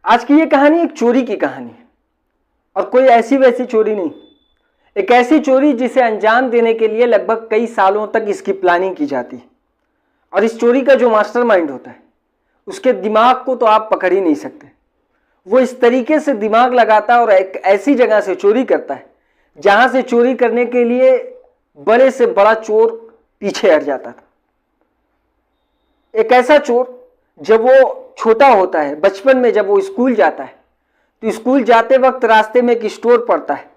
आज की ये कहानी एक चोरी की कहानी है और कोई ऐसी वैसी चोरी नहीं, एक ऐसी चोरी जिसे अंजाम देने के लिए लगभग कई सालों तक इसकी प्लानिंग की जाती है। और इस चोरी का जो मास्टरमाइंड होता है उसके दिमाग को तो आप पकड़ ही नहीं सकते। वो इस तरीके से दिमाग लगाता है और एक ऐसी जगह से चोरी करता है जहां से चोरी करने के लिए बड़े से बड़ा चोर पीछे हट जाता था। एक ऐसा चोर जब वो छोटा होता है, बचपन में जब वो स्कूल जाता है तो स्कूल जाते वक्त रास्ते में एक स्टोर पड़ता है।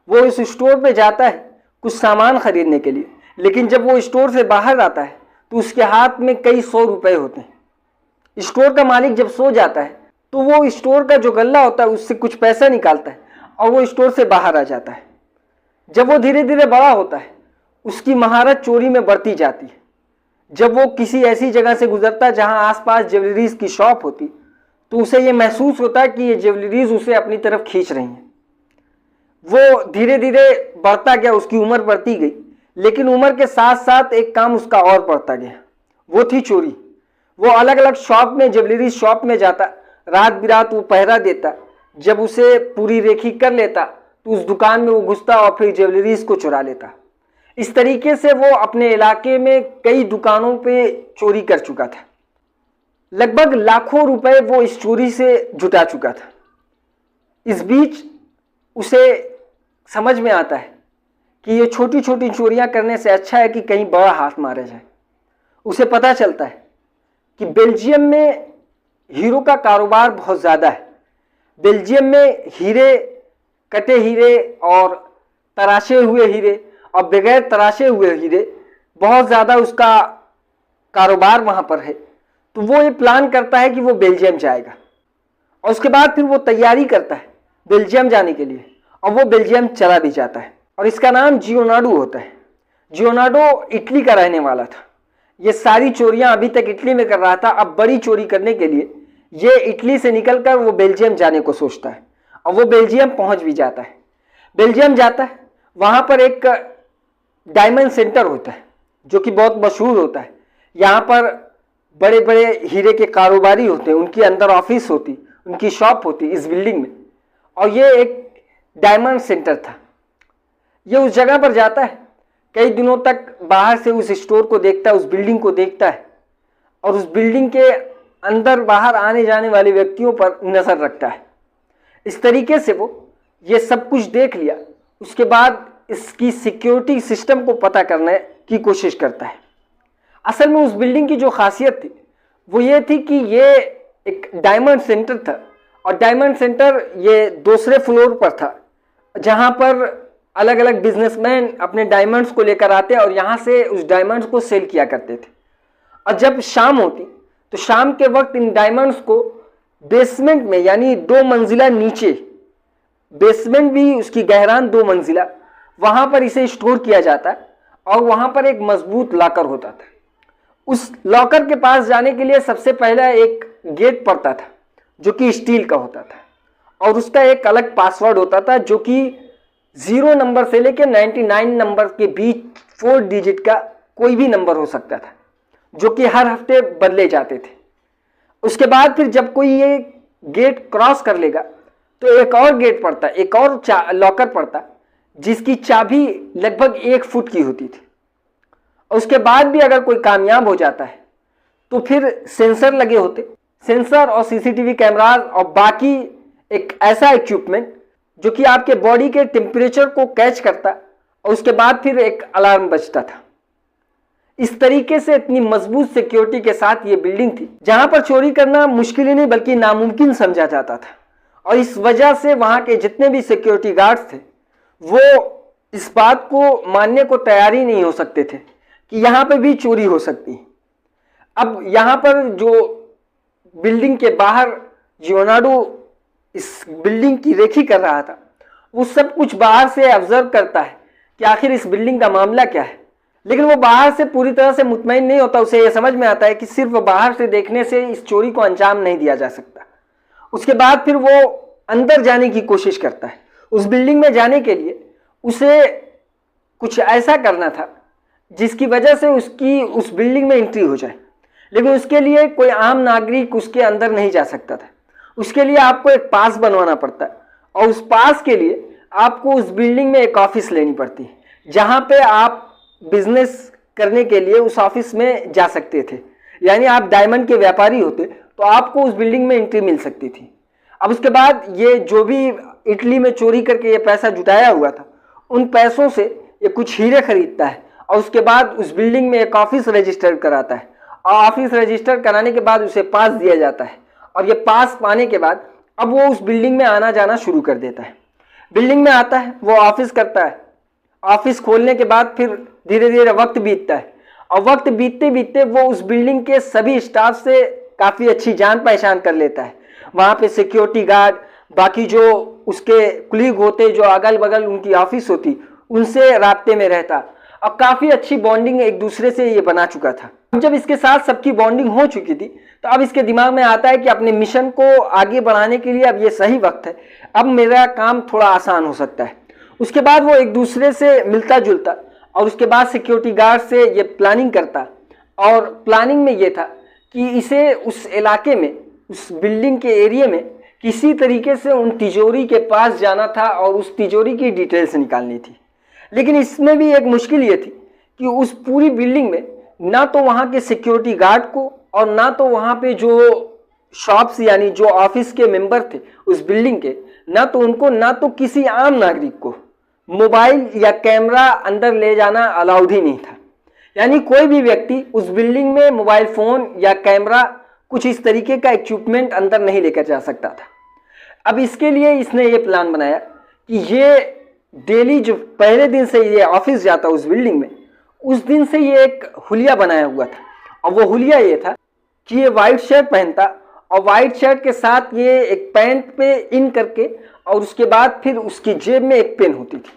वो उस स्टोर पे जाता है कुछ सामान खरीदने के लिए, लेकिन जब वो स्टोर से बाहर आता है तो उसके हाथ में कई 100 रुपए होते हैं। स्टोर का मालिक जब सो जाता है तो वो स्टोर का जो गल्ला होता है उससे कुछ पैसा निकालता है और वो स्टोर से बाहर आ जाता है। जब वो धीरे धीरे बड़ा होता है उसकी महारत चोरी में बढ़ती जाती है। जब वो किसी ऐसी जगह से गुजरता है जहां आसपास ज्वेलरीज की शॉप होती तो उसे ये महसूस होता है कि ये ज्वेलरीज उसे अपनी तरफ खींच रही हैं। वो धीरे धीरे बढ़ता गया, उसकी उम्र बढ़ती गई, लेकिन उम्र के साथ साथ एक काम उसका और बढ़ता गया, वो थी चोरी। वो अलग अलग शॉप में, ज्वेलरी शॉप में जाता, रात बिरात वो पहरा देता। जब उसे पूरी रेखी कर लेता तो उस दुकान में वो घुसता और फिर ज्वेलरीज को चुरा लेता। इस तरीके से वो अपने इलाके में कई दुकानों पे चोरी कर चुका था। लगभग लाखों रुपए वो इस चोरी से जुटा चुका था। इस बीच उसे समझ में आता है कि ये छोटी छोटी चोरियां करने से अच्छा है कि कहीं बड़ा हाथ मारा जाए। उसे पता चलता है कि बेल्जियम में हीरो का कारोबार बहुत ज़्यादा है। बेल्जियम में हीरे, कटे हीरे और तराशे हुए हीरे और बगैर तराशे हुए हीरे, बहुत ज़्यादा उसका कारोबार वहाँ पर है। तो वो ये प्लान करता है कि वो बेल्जियम जाएगा और उसके बाद फिर वो तैयारी करता है बेल्जियम जाने के लिए और वो बेल्जियम चला भी जाता है। और इसका नाम जियोनार्डो होता है। जियोनार्डो इटली का रहने वाला था। ये सारी चोरियां अभी तक इटली में कर रहा था। अब बड़ी चोरी करने के लिए ये इटली से निकलकर वो बेल्जियम जाने को सोचता है और वो बेल्जियम पहुंच भी जाता है। बेल्जियम जाता है, वहां पर एक डायमंड सेंटर होता है जो कि बहुत मशहूर होता है। यहाँ पर बड़े बड़े हीरे के कारोबारी होते हैं, उनकी अंदर ऑफिस होती, उनकी शॉप होती इस बिल्डिंग में। और ये एक डायमंड सेंटर था। ये उस जगह पर जाता है, कई दिनों तक बाहर से उस स्टोर को देखता है, उस बिल्डिंग को देखता है और उस बिल्डिंग के अंदर बाहर आने जाने वाले व्यक्तियों पर नजर रखता है। इस तरीके से वो ये सब कुछ देख लिया, उसके बाद इसकी सिक्योरिटी सिस्टम को पता करने की कोशिश करता है। असल में उस बिल्डिंग की जो खासियत थी वो ये थी कि ये एक डायमंड सेंटर था और डायमंड सेंटर ये दूसरे फ्लोर पर था जहां पर अलग अलग बिजनेसमैन अपने डायमंड्स को लेकर आते और यहाँ से उस डायमंड्स को सेल किया करते थे। और जब शाम होती तो शाम के वक्त इन डायमंड्स को बेसमेंट में, यानी 2 मंजिला नीचे, बेसमेंट भी उसकी गहरान 2 मंजिला, वहां पर इसे स्टोर किया जाता और वहां पर एक मजबूत लॉकर होता था। उस लॉकर के पास जाने के लिए सबसे पहला एक गेट पड़ता था जो कि स्टील का होता था और उसका एक अलग पासवर्ड होता था जो कि 0 नंबर से लेकर 99 नंबर के बीच 4 डिजिट का कोई भी नंबर हो सकता था, जो कि हर हफ्ते बदले जाते थे। उसके बाद फिर जब कोई ये गेट क्रॉस कर लेगा तो एक और गेट पड़ता, एक और लॉकर पड़ता जिसकी चाबी लगभग 1 फुट की होती थी। उसके बाद भी अगर कोई कामयाब हो जाता है तो फिर सेंसर लगे होते, सेंसर और सीसीटीवी कैमरास और बाकी एक ऐसा इक्विपमेंट जो कि आपके बॉडी के टेम्परेचर को कैच करता और उसके बाद फिर एक अलार्म बजता था। इस तरीके से इतनी मजबूत सिक्योरिटी के साथ ये बिल्डिंग थी जहां पर चोरी करना मुश्किल ही नहीं बल्कि नामुमकिन समझा जाता था। और इस वजह से वहां के जितने भी सिक्योरिटी गार्ड्स थे वो इस बात को मानने को तैयार ही नहीं हो सकते थे कि यहाँ पे भी चोरी हो सकती है। अब यहाँ पर जो बिल्डिंग के बाहर जियोनार्डो इस बिल्डिंग की रेखी कर रहा था वो सब कुछ बाहर से ऑब्जर्व करता है कि आखिर इस बिल्डिंग का मामला क्या है, लेकिन वो बाहर से पूरी तरह से मुतमईन नहीं होता। उसे ये समझ में आता है कि सिर्फ बाहर से देखने से इस चोरी को अंजाम नहीं दिया जा सकता। उसके बाद फिर वो अंदर जाने की कोशिश करता है। उस बिल्डिंग में जाने के लिए उसे कुछ ऐसा करना था जिसकी वजह से उसकी उस बिल्डिंग में एंट्री हो जाए, लेकिन उसके लिए कोई आम नागरिक उसके अंदर नहीं जा सकता था। उसके लिए आपको एक पास बनवाना पड़ता है और उस पास के लिए आपको उस बिल्डिंग में एक ऑफिस लेनी पड़ती है, जहां पे आप बिजनेस करने के लिए उस ऑफिस में जा सकते थे। यानी आप डायमंड के व्यापारी होते तो आपको उस बिल्डिंग में एंट्री मिल सकती थी। अब उसके बाद ये जो भी इटली में चोरी करके ये पैसा जुटाया हुआ था, उन पैसों से ये कुछ हीरे खरीदता है और उसके बाद उस बिल्डिंग में एक ऑफिस रजिस्टर कराता है और ऑफिस रजिस्टर कराने के बाद उसे पास दिया जाता है और ये पास पाने के बाद अब वो उस बिल्डिंग में आना जाना शुरू कर देता है। बिल्डिंग में आता है, वो ऑफिस करता है। ऑफिस खोलने के बाद फिर धीरे धीरे वक्त बीतता है और वक्त बीतते बीतते वो उस बिल्डिंग के सभी स्टाफ से काफ़ी अच्छी जान पहचान कर लेता है। वहाँ पे सिक्योरिटी गार्ड, बाकी जो उसके कुलीग होते, जो अगल बगल उनकी ऑफिस होती, उनसे राब्ते में रहता और काफ़ी अच्छी बॉन्डिंग एक दूसरे से ये बना चुका था। जब इसके साथ सबकी बॉन्डिंग हो चुकी थी तो अब इसके दिमाग में आता है कि अपने मिशन को आगे बढ़ाने के लिए अब ये सही वक्त है, अब मेरा काम थोड़ा आसान हो सकता है। उसके बाद वो एक दूसरे से मिलता जुलता और उसके बाद सिक्योरिटी गार्ड से ये प्लानिंग करता और प्लानिंग में ये था कि इसे उस इलाके में, उस बिल्डिंग के एरिया में किसी तरीके से उन तिजोरी के पास जाना था और उस तिजोरी की डिटेल्स निकालनी थी। लेकिन इसमें भी एक मुश्किल ये थी कि उस पूरी बिल्डिंग में ना तो वहाँ के सिक्योरिटी गार्ड को और ना तो वहाँ पे जो शॉप्स यानी जो ऑफिस के मेंबर थे उस बिल्डिंग के, ना तो उनको ना तो किसी आम नागरिक को मोबाइल या कैमरा अंदर ले जाना अलाउड ही नहीं था। यानी कोई भी व्यक्ति उस बिल्डिंग में मोबाइल फ़ोन या कैमरा, कुछ इस तरीके का इक्विपमेंट अंदर नहीं लेकर जा सकता था। अब इसके लिए इसने ये प्लान बनाया कि ये डेली जो पहले दिन से ये ऑफिस जाता उस बिल्डिंग में, उस दिन से ये एक हुलिया बनाया हुआ था और वो हुलिया ये था कि ये वाइट शर्ट पहनता और वाइट शर्ट के साथ ये एक पैंट पे इन करके और उसके बाद फिर उसकी जेब में एक पेन होती थी।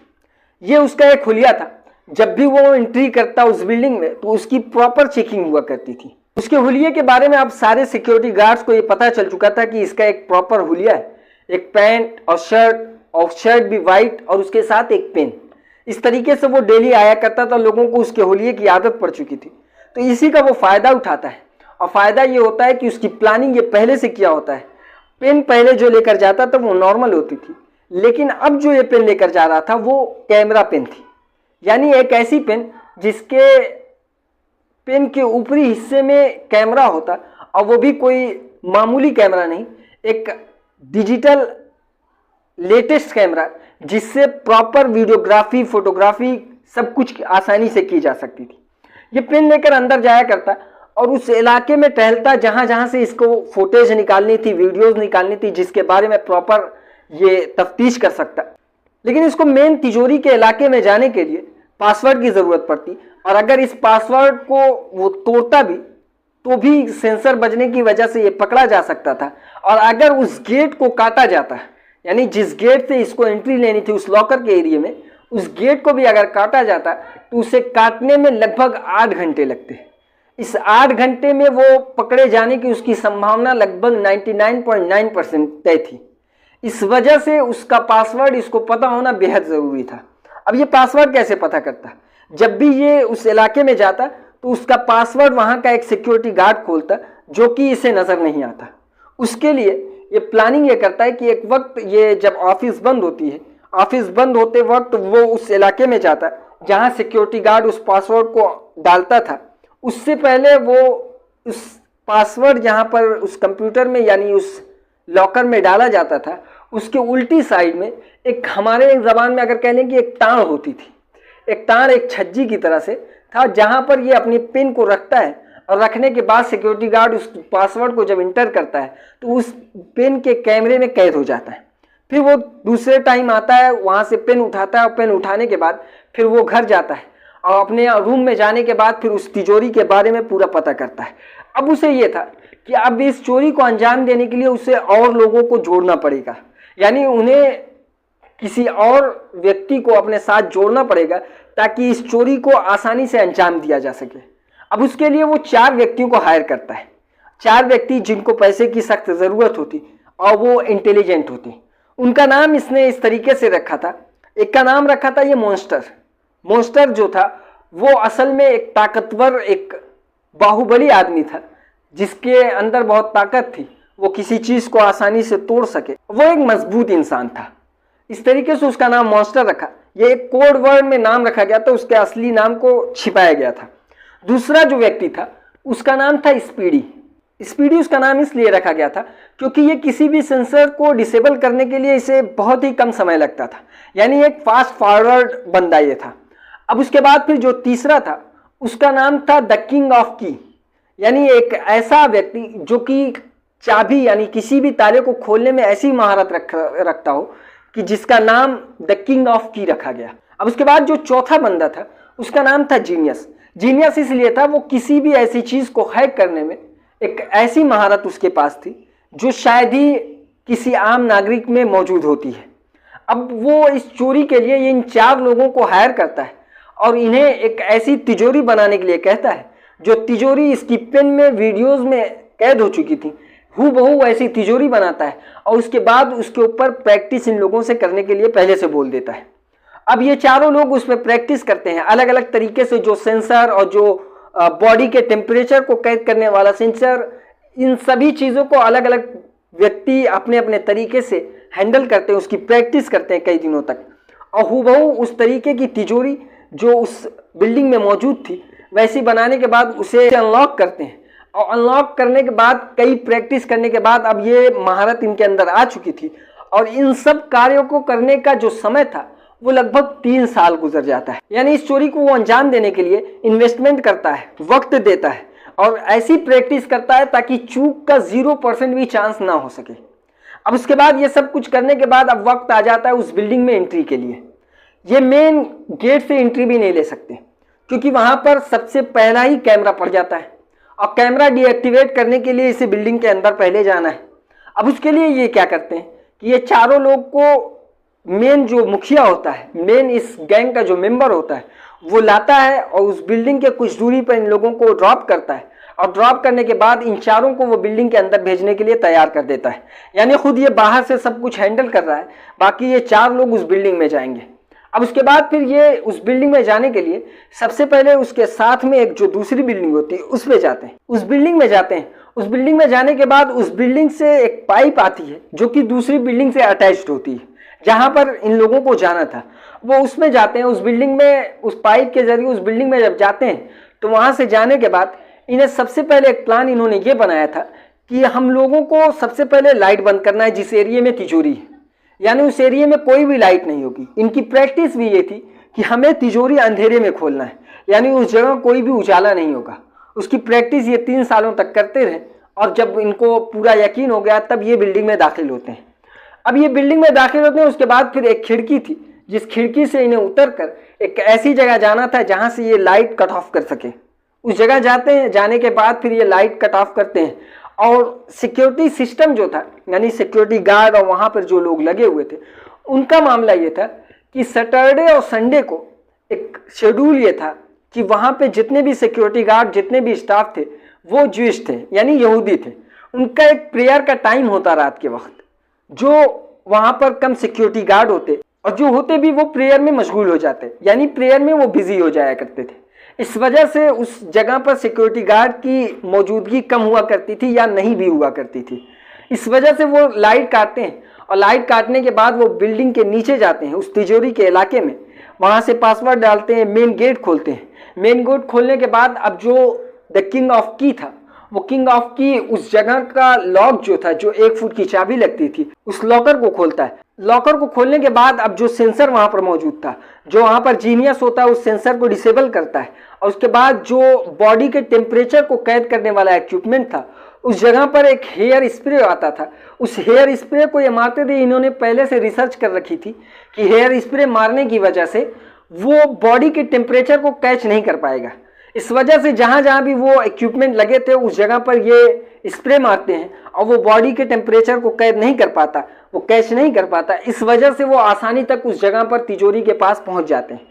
ये उसका एक हुलिया था। जब भी वो एंट्री करता उस बिल्डिंग में तो उसकी प्रॉपर चेकिंग हुआ करती थी। उसके हुलिये के बारे में अब सारे सिक्योरिटी गार्ड्स को ये पता चल चुका था कि इसका एक प्रॉपर हुलिया है, एक पैंट और शर्ट भी वाइट और उसके साथ एक पेन। इस तरीके से वो डेली आया करता था, लोगों को उसके हुलिये की आदत पड़ चुकी थी। तो इसी का वो फ़ायदा उठाता है और फ़ायदा ये होता है कि उसकी प्लानिंग ये पहले से किया होता है। पेन पहले जो लेकर जाता था वो नॉर्मल होती थी, लेकिन अब जो ये पेन लेकर जा रहा था वो कैमरा पेन थी। यानी एक ऐसी पेन जिसके पेन के ऊपरी हिस्से में कैमरा होता और वो भी कोई मामूली कैमरा नहीं, एक डिजिटल लेटेस्ट कैमरा जिससे प्रॉपर वीडियोग्राफी, फोटोग्राफी सब कुछ आसानी से की जा सकती थी। ये पेन लेकर अंदर जाया करता और उस इलाके में टहलता जहाँ जहाँ से इसको फुटेज निकालनी थी, वीडियोस निकालनी थी, जिसके बारे में प्रॉपर ये तफ्तीश कर सकता। लेकिन इसको मेन तिजोरी के इलाके में जाने के लिए पासवर्ड की ज़रूरत पड़ती और अगर इस पासवर्ड को वो तोड़ता भी तो भी सेंसर बजने की वजह से ये पकड़ा जा सकता था। और अगर उस गेट को काटा जाता, यानी जिस गेट से इसको एंट्री लेनी थी उस लॉकर के एरिया में, उस गेट को भी अगर काटा जाता तो उसे काटने में लगभग 8 घंटे लगते। इस 8 घंटे में वो पकड़े जाने की उसकी संभावना लगभग 99.9% तय थी। इस वजह से उसका पासवर्ड इसको पता होना बेहद ज़रूरी था। अब ये पासवर्ड कैसे पता करता? जब भी ये उस इलाके में जाता तो उसका पासवर्ड वहाँ का एक सिक्योरिटी गार्ड खोलता जो कि इसे नज़र नहीं आता। उसके लिए ये प्लानिंग ये करता है कि एक वक्त ये जब ऑफिस बंद होती है, ऑफिस बंद होते वक्त वो उस इलाके में जाता जहाँ सिक्योरिटी गार्ड उस पासवर्ड को डालता था। उससे पहले वो उस पासवर्ड जहाँ पर उस कंप्यूटर में यानी उस लॉकर में डाला जाता था, उसके उल्टी साइड में एक, हमारे ज़बान में अगर कह लें कि एक टाँड़ होती थी। एक टाँड़ एक छज्जी की तरह से था जहाँ पर ये अपनी पिन को रखता है और रखने के बाद सिक्योरिटी गार्ड उस पासवर्ड को जब इंटर करता है तो उस पिन के कैमरे में कैद हो जाता है। फिर वो दूसरे टाइम आता है, वहाँ से पेन उठाता है और पेन उठाने के बाद फिर वो घर जाता है और अपने रूम में जाने के बाद फिर उस तिजोरी के बारे में पूरा पता करता है। अब उसे ये था कि अब इस चोरी को अंजाम देने के लिए उसे और लोगों को जोड़ना पड़ेगा, यानी उन्हें किसी और व्यक्ति को अपने साथ जोड़ना पड़ेगा ताकि इस चोरी को आसानी से अंजाम दिया जा सके। अब उसके लिए वो 4 व्यक्तियों को हायर करता है, 4 व्यक्ति जिनको पैसे की सख्त ज़रूरत होती और वो इंटेलिजेंट होती। उनका नाम इसने इस तरीके से रखा था। एक का नाम रखा था ये मॉन्स्टर। मॉन्स्टर जो था वो असल में एक ताकतवर, एक बाहुबली आदमी था जिसके अंदर बहुत ताकत थी। वो किसी चीज़ को आसानी से तोड़ सके, वो एक मजबूत इंसान था। इस तरीके से उसका नाम मॉन्स्टर रखा। ये एक कोड वर्ड में नाम रखा गया था, उसके असली नाम को छिपाया गया था। दूसरा जो व्यक्ति था उसका नाम था स्पीडी। स्पीडी उसका नाम इसलिए रखा गया था क्योंकि ये किसी भी सेंसर को डिसेबल करने के लिए इसे बहुत ही कम समय लगता था, यानी एक फास्ट फॉरवर्ड बंदा ये था। अब उसके बाद फिर जो तीसरा था उसका नाम था द किंग ऑफ की, यानी एक ऐसा व्यक्ति जो कि चाबी यानी किसी भी ताले को खोलने में ऐसी महारत रखता हो कि जिसका नाम द किंग ऑफ की रखा गया। अब उसके बाद जो चौथा बंदा था उसका नाम था जीनियस। जीनियस इसलिए था वो किसी भी ऐसी चीज को हैक करने में एक ऐसी महारत उसके पास थी जो शायद ही किसी आम नागरिक में मौजूद होती है। अब वो इस चोरी के लिए इन 4 लोगों को हायर करता है और इन्हें एक ऐसी तिजोरी बनाने के लिए कहता है जो तिजोरी इसकी पेन में वीडियोस में कैद हो चुकी थी, हूबहू ऐसी तिजोरी बनाता है और उसके बाद उसके ऊपर प्रैक्टिस इन लोगों से करने के लिए पहले से बोल देता है। अब ये चारों लोग उस पर प्रैक्टिस करते हैं अलग अलग तरीके से, जो सेंसर और जो बॉडी के टेम्परेचर को कैद करने वाला सेंसर, इन सभी चीज़ों को अलग अलग व्यक्ति अपने अपने तरीके से हैंडल करते हैं, उसकी प्रैक्टिस करते हैं कई दिनों तक। और हूबहू उस तरीके की तिजोरी जो उस बिल्डिंग में मौजूद थी वैसी बनाने के बाद उसे अनलॉक करते हैं। और अनलॉक करने के बाद कई प्रैक्टिस करने के बाद अब ये महारत इनके अंदर आ चुकी थी और इन सब कार्यों को करने का जो समय था वो लगभग 3 साल गुजर जाता है। यानी इस चोरी को वो अंजाम देने के लिए इन्वेस्टमेंट करता है, वक्त देता है और ऐसी प्रैक्टिस करता है ताकि चूक का 0% भी चांस ना हो सके। अब उसके बाद ये सब कुछ करने के बाद अब वक्त आ जाता है उस बिल्डिंग में एंट्री के लिए। ये मेन गेट से एंट्री भी नहीं ले सकते क्योंकि वहां पर सबसे पहला ही कैमरा पड़ जाता है और कैमरा डीएक्टिवेट करने के लिए इसे बिल्डिंग के अंदर पहले जाना है। अब उसके लिए ये क्या करते हैं कि ये चारों लोग को मेन जो मुखिया होता है, मेन इस गैंग का जो मेंबर होता है, वो लाता है और उस बिल्डिंग के कुछ दूरी पर इन लोगों को ड्रॉप करता है और ड्रॉप करने के बाद इन चारों को वो बिल्डिंग के अंदर भेजने के लिए तैयार कर देता है। यानी खुद ये बाहर से सब कुछ हैंडल कर रहा है, बाकी ये 4 लोग उस बिल्डिंग में जाएंगे। अब उसके बाद फिर ये उस बिल्डिंग में जाने के लिए सबसे पहले उसके साथ में एक जो दूसरी बिल्डिंग होती है उस पे जाते हैं, उस बिल्डिंग में जाते हैं। उस बिल्डिंग में जाने के बाद उस बिल्डिंग से एक पाइप आती है जो कि दूसरी बिल्डिंग से अटैच्ड होती है, जहां पर इन लोगों को जाना था वो उसमें जाते हैं। उस बिल्डिंग में उस पाइप के जरिए उस बिल्डिंग में जब जाते हैं तो वहां से जाने के बाद इन्हें सबसे पहले एक प्लान इन्होंने ये बनाया था कि हम लोगों को सबसे पहले लाइट बंद करना है जिस एरिया में तिजोरी है, यानी उस एरिया में कोई भी लाइट नहीं होगी। इनकी प्रैक्टिस भी ये थी कि हमें तिजोरी अंधेरे में खोलना है, यानी उस जगह कोई भी उजाला नहीं होगा। उसकी प्रैक्टिस ये 3 सालों तक करते रहे और जब इनको पूरा यकीन हो गया तब ये बिल्डिंग में दाखिल होते हैं। अब ये बिल्डिंग में दाखिल होते हैं, उसके बाद फिर एक खिड़की थी जिस खिड़की से इन्हें उतरकर एक ऐसी जगह जाना था जहां से ये लाइट कट ऑफ कर सके। उस जगह जाते हैं, जाने के बाद फिर ये लाइट कट ऑफ करते हैं और सिक्योरिटी सिस्टम जो था, यानी सिक्योरिटी गार्ड और वहां पर जो लोग लगे हुए थे, उनका मामला ये था कि सैटरडे और संडे को एक शेड्यूल ये था कि वहां पे जितने भी सिक्योरिटी गार्ड, जितने भी स्टाफ थे वो ज्यूइश थे, यानी यहूदी थे। उनका एक प्रेयर का टाइम होता रात के वक्त, जो वहां पर कम सिक्योरिटी गार्ड होते और जो होते भी वो प्रेयर में मशगूल हो जाते, यानी प्रेयर में वो बिजी हो जाया करते थे। इस वजह से उस जगह पर सिक्योरिटी गार्ड की मौजूदगी कम हुआ करती थी या नहीं भी हुआ करती थी। इस वजह से वो लाइट काटते हैं और लाइट काटने के बाद वो बिल्डिंग के नीचे जाते हैं उस तिजोरी के इलाके में, वहां से पासवर्ड डालते हैं, मेन गेट खोलते हैं। मेन गेट खोलने के बाद अब जो द किंग ऑफ की था, वो किंग ऑफ की उस जगह का लॉक जो था, जो 1 फुट की चाबी लगती थी, उस लॉकर को खोलता है। लॉकर को खोलने के बाद अब जो सेंसर वहां पर मौजूद था, जो वहां पर जीनियस होता है, उस सेंसर को डिसेबल करता है और उसके बाद जो बॉडी के टेम्परेचर को कैद करने वाला इक्विपमेंट था, उस जगह पर एक हेयर स्प्रे आता था। उस हेयर स्प्रे को ये मारते थे। इन्होंने पहले से रिसर्च कर रखी थी कि हेयर स्प्रे मारने की वजह से वो बॉडी के टेम्परेचर को कैच नहीं कर पाएगा। इस वजह से जहां जहां भी वो इक्विपमेंट लगे थे उस जगह पर ये स्प्रे मारते हैं और वो बॉडी के टेम्परेचर को कैद नहीं कर पाता, वो कैच नहीं कर पाता। इस वजह से वो आसानी तक उस जगह पर तिजोरी के पास पहुंच जाते हैं।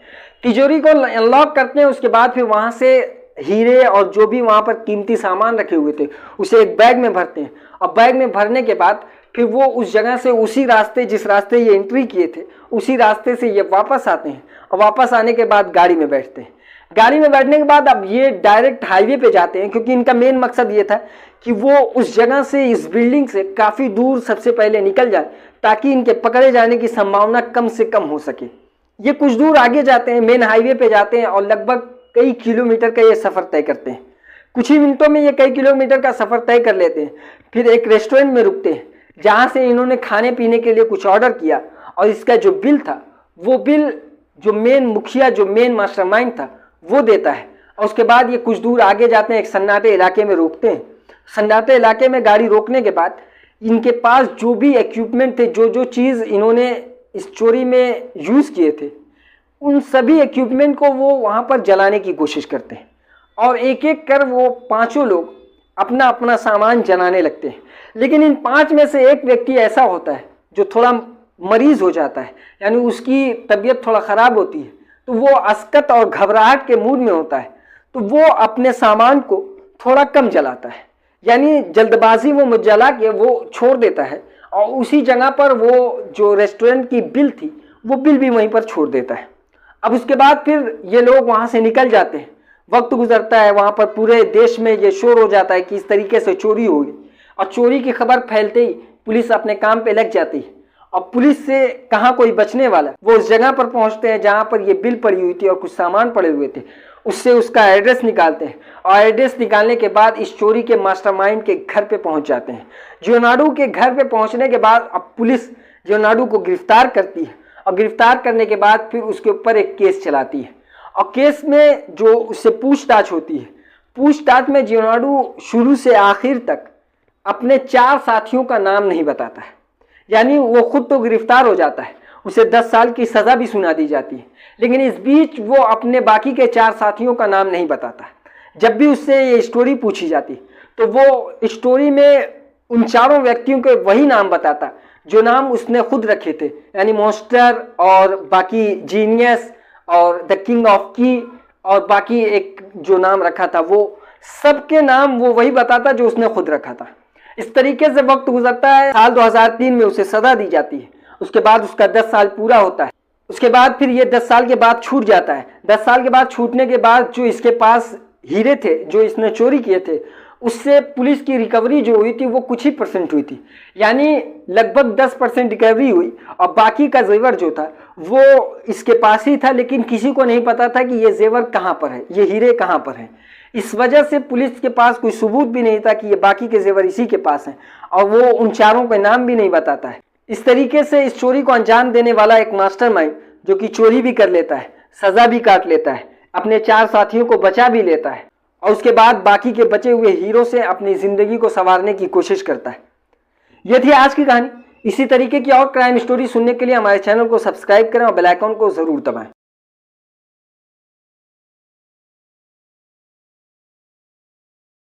तिजोरी को अनलॉक करते हैं, उसके बाद फिर वहां से हीरे और जो भी वहां पर कीमती सामान रखे हुए थे उसे एक बैग में भरते हैं और बैग में भरने के बाद फिर वो उस जगह से उसी रास्ते, जिस रास्ते ये एंट्री किए थे, उसी रास्ते से ये वापस आते हैं और वापस आने के बाद गाड़ी में बैठते हैं। गाड़ी में बैठने के बाद अब ये डायरेक्ट हाईवे पे जाते हैं, क्योंकि इनका मेन मकसद ये था कि वो उस जगह से, इस बिल्डिंग से काफ़ी दूर सबसे पहले निकल जाए, ताकि इनके पकड़े जाने की संभावना कम से कम हो सके। ये कुछ दूर आगे जाते हैं, मेन हाईवे पे जाते हैं और लगभग कई किलोमीटर का ये सफ़र तय करते हैं। कुछ ही मिनटों में ये कई किलोमीटर का सफ़र तय कर लेते हैं। फिर एक रेस्टोरेंट में रुकते हैं, जहाँ से इन्होंने खाने पीने के लिए कुछ ऑर्डर किया, और इसका जो बिल था, वो बिल जो मेन मुखिया, जो मेन मास्टरमाइंड था, वो देता है। और उसके बाद ये कुछ दूर आगे जाते हैं, एक सन्नाटे इलाके में रोकते हैं। सन्नाटे इलाके में गाड़ी रोकने के बाद इनके पास जो भी इक्विपमेंट थे, जो जो चीज़ इन्होंने इस चोरी में यूज़ किए थे, उन सभी इक्विपमेंट को वो वहाँ पर जलाने की कोशिश करते हैं। और एक एक कर वो पांचों लोग अपना अपना सामान जलाने लगते हैं। लेकिन इन 5 में से एक व्यक्ति ऐसा होता है जो थोड़ा मरीज हो जाता है, यानी उसकी तबीयत थोड़ा ख़राब होती है, तो वो अस्कत और घबराहट के मूड में होता है, तो वो अपने सामान को थोड़ा कम जलाता है, यानी जल्दबाजी वो जला के वो छोड़ देता है। और उसी जगह पर वो जो रेस्टोरेंट की बिल थी, वो बिल भी वहीं पर छोड़ देता है। अब उसके बाद फिर ये लोग वहाँ से निकल जाते हैं। वक्त गुजरता है, वहाँ पर पूरे देश में ये शोर हो जाता है कि इस तरीके से चोरी हो गई, और चोरी की खबर फैलते ही पुलिस अपने काम पे लग जाती है। और पुलिस से कहाँ कोई बचने वाला, वो उस जगह पर पहुँचते हैं जहाँ पर ये बिल पड़ी हुई थी और कुछ सामान पड़े हुए थे, उससे उसका एड्रेस निकालते हैं। और एड्रेस निकालने के बाद इस चोरी के मास्टरमाइंड के घर पे पहुँच जाते हैं। जियोनाडो के घर पे पहुँचने के बाद अब पुलिस जियोनाडो को गिरफ्तार करती है, और गिरफ्तार करने के बाद फिर उसके ऊपर एक केस चलाती है। और केस में जो उससे पूछताछ होती है, पूछताछ में जियोनाडो शुरू से आखिर तक अपने 4 साथियों का नाम नहीं बताता है, यानी वो खुद तो गिरफ्तार हो जाता है, उसे 10 साल की सज़ा भी सुना दी जाती है, लेकिन इस बीच वो अपने बाकी के 4 साथियों का नाम नहीं बताता। जब भी उससे ये स्टोरी पूछी जाती तो वो स्टोरी में उन चारों व्यक्तियों के वही नाम बताता जो नाम उसने खुद रखे थे, यानी मॉन्स्टर और बाकी जीनियस और द किंग ऑफ की और बाकी एक जो नाम रखा था, वो सबके नाम वो वही बताता जो उसने खुद रखा था। इस तरीके से वक्त गुजरता है। साल 2003 में उसे सज़ा दी जाती है। उसके बाद उसका 10 साल पूरा होता है। उसके बाद फिर ये 10 साल के बाद छूट जाता है। 10 साल के बाद छूटने के बाद जो इसके पास हीरे थे जो इसने चोरी किए थे, उससे पुलिस की रिकवरी जो हुई थी वो कुछ ही % हुई थी, यानी लगभग 10% रिकवरी हुई। और बाकी का जेवर जो था वो इसके पास ही था, लेकिन किसी को नहीं पता था कि ये जेवर कहाँ पर है, ये हीरे कहाँ पर हैं। इस वजह से पुलिस के पास कोई सबूत भी नहीं था कि ये बाकी के जेवर इसी के पास हैं, और वो उन चारों के नाम भी नहीं बताता है। इस तरीके से इस चोरी को अंजाम देने वाला एक मास्टरमाइंड जो कि चोरी भी कर लेता है, सज़ा भी काट लेता है, अपने 4 साथियों को बचा भी लेता है, और उसके बाद बाकी के बचे हुए हीरो से अपनी ज़िंदगी को संवारने की कोशिश करता है। ये थी आज की कहानी। इसी तरीके की और क्राइम स्टोरी सुनने के लिए हमारे चैनल को सब्सक्राइब करें और बेल आइकन को ज़रूर दबाएं।